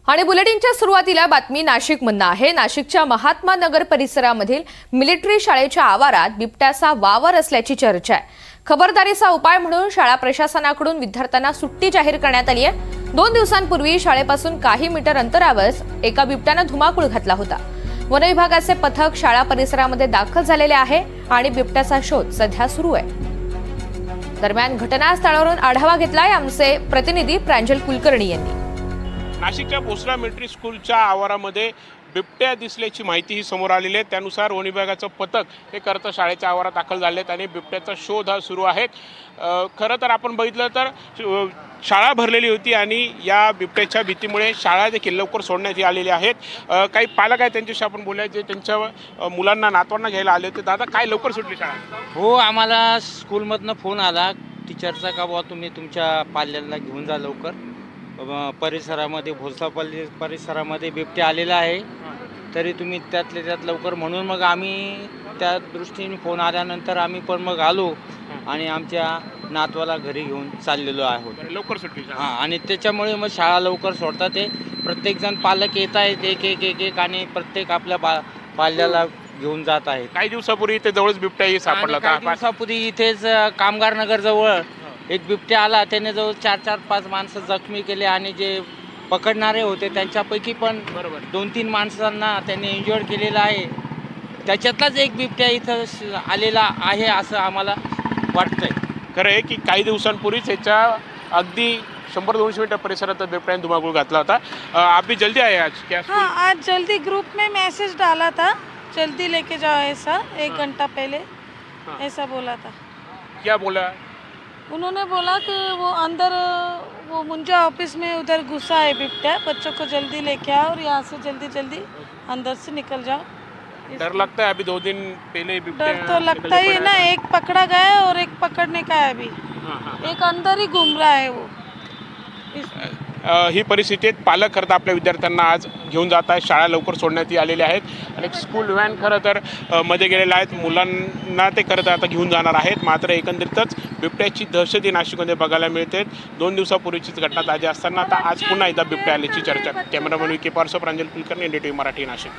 आणि बुलेटिनच्या सुरुवातीला बातमी नाशिकमधून आहे। नाशिकच्या महात्मा नगर परिसरामधील मिलिटरी शाळेच्या आवारात बिबट्याचा वावर असल्याची चर्चा आहे। खबरदारीचा उपाय म्हणून शाळा प्रशासनाकडून विद्यार्थ्यांना सुट्टी जाहीर करण्यात आली आहे। 2 दिवसांपूर्वी शाळेपासून काही मीटर अंतरावर एका बिबट्याने धुमाकूळ घातला होता। वन विभागाचे पथक शाळा परिसरामध्ये दाखल झालेले आहे आणि बिबट्याचा शोध सध्या सुरू आहे। दरम्यान घटनास्थळावरून आढावा घेतलाय आमचे प्रतिनिधी प्रांजल कुलकर्णी यांनी। नाशिकच्या भोसला मिलिटरी स्कूलच्या आवारामध्ये बिबट्या दिसल्याची माहिती ही समोर आलेली आहे। त्यानुसार वन विभागाचं पथक हे करता शाळेच्या आवारात दाखल झाले आहेत आणि बिबट्याचा शोध हा सुरू आहे। खरं तर आपण बघितलं तर शाळा भरलेली होती आणि या बिबट्याच्या भीतीमुळे शाळा देखील लवकर सोडण्यात आलेली आहेत। काही पालक आहेत त्यांच्याशी आपण बोलायचे, त्यांच्या मुलांना नातवांना घ्यायला आले होते। दादा, काय लवकर सुटली शाळा? हो, आम्हाला स्कूलमधनं फोन आला टीचरचा का बुवा तुम्ही तुमच्या पाल्याला घेऊन जा लवकर, परिसरामध्ये भोसला परिसरामध्ये बिबट्या आलेला आहे, तरी तुम्ही त्यातल्या त्यात लवकर। म्हणून मग आम्ही त्या दृष्टीने फोन आल्यानंतर आम्ही पण मग आलो आणि आमच्या नातवाला घरी घेऊन चाललेलो आहोत। लवकर सुटली हां, आणि त्याच्यामुळे मग शाळा लवकर सोडतात ते। प्रत्येकजण पालक येत आहेत एक आणि प्रत्येक आपल्या पाल्याला घेऊन जात आहेत। काही दिवसापूर्वी इथे जवळच बिबट्या सापडला होता। काही दिवसापूर्वी इथेच कामगार नगर जवळ एक बिबट्या आला, त्याने जवळ 4-5 माणसं जखमी केले आणि जे पकडणारे होते त्यांच्यापैकी पण 2-3 माणसांना त्यांनी इंज्युअर्ड केलेलं आहे। त्याच्यातलाच एक बिबट्या इथं आलेला आहे असं आम्हाला वाटतंय। खरं आहे की काही दिवसांपूर्वीच याच्या अगदी 100-200 मीटर परिसरात बिबट्याने धुमाकूळ घातला होता। आप भी जल्दी आए आज क्या? हाँ, आज जल्दी ग्रुप में मैसेज डाला था, जल्दी लेके जाओ ऐसा, 1 घंटा पहले ऐसा बोला था। क्या बोला? उन्होंने बोला कि वो अंदर वो मुंजा ऑफिस में उधर घुसा है बिबट्या, बच्चों को जल्दी लेके आओ और यहाँ से जल्दी अंदर से निकल जाओ। डर लगता है? अभी 2 दिन पहले बिबट्या डर तो लगता ही है ना, एक पकड़ा गया है और एक पकड़ने का है अभी। एक अंदर ही घूम रहा है वो। ही परिस्थिती पालक करता आपल्या विद्यार्थ्यांना आज घेऊन जात आहेत। शाळा लवकर सोडण्यात आलेल्या आहेत आणि स्कूल व्हॅन खरं तर मध्ये गेलेल्या आहेत। मुलांना ते खरं तर आता घेऊन जाणार आहेत। मात्र एकंदरीतच बिबट्याची दहशत ही नाशिकमध्ये बघायला मिळते। 2 दिवसापूर्वीचीच घटना ताजी असताना आता आज पुन्हा एकदा बिबट्या आल्याची चर्चा। कॅमेरामन विकी पारसो, प्रांजल कुलकर्णी, NDTV मराठी, नाशिक।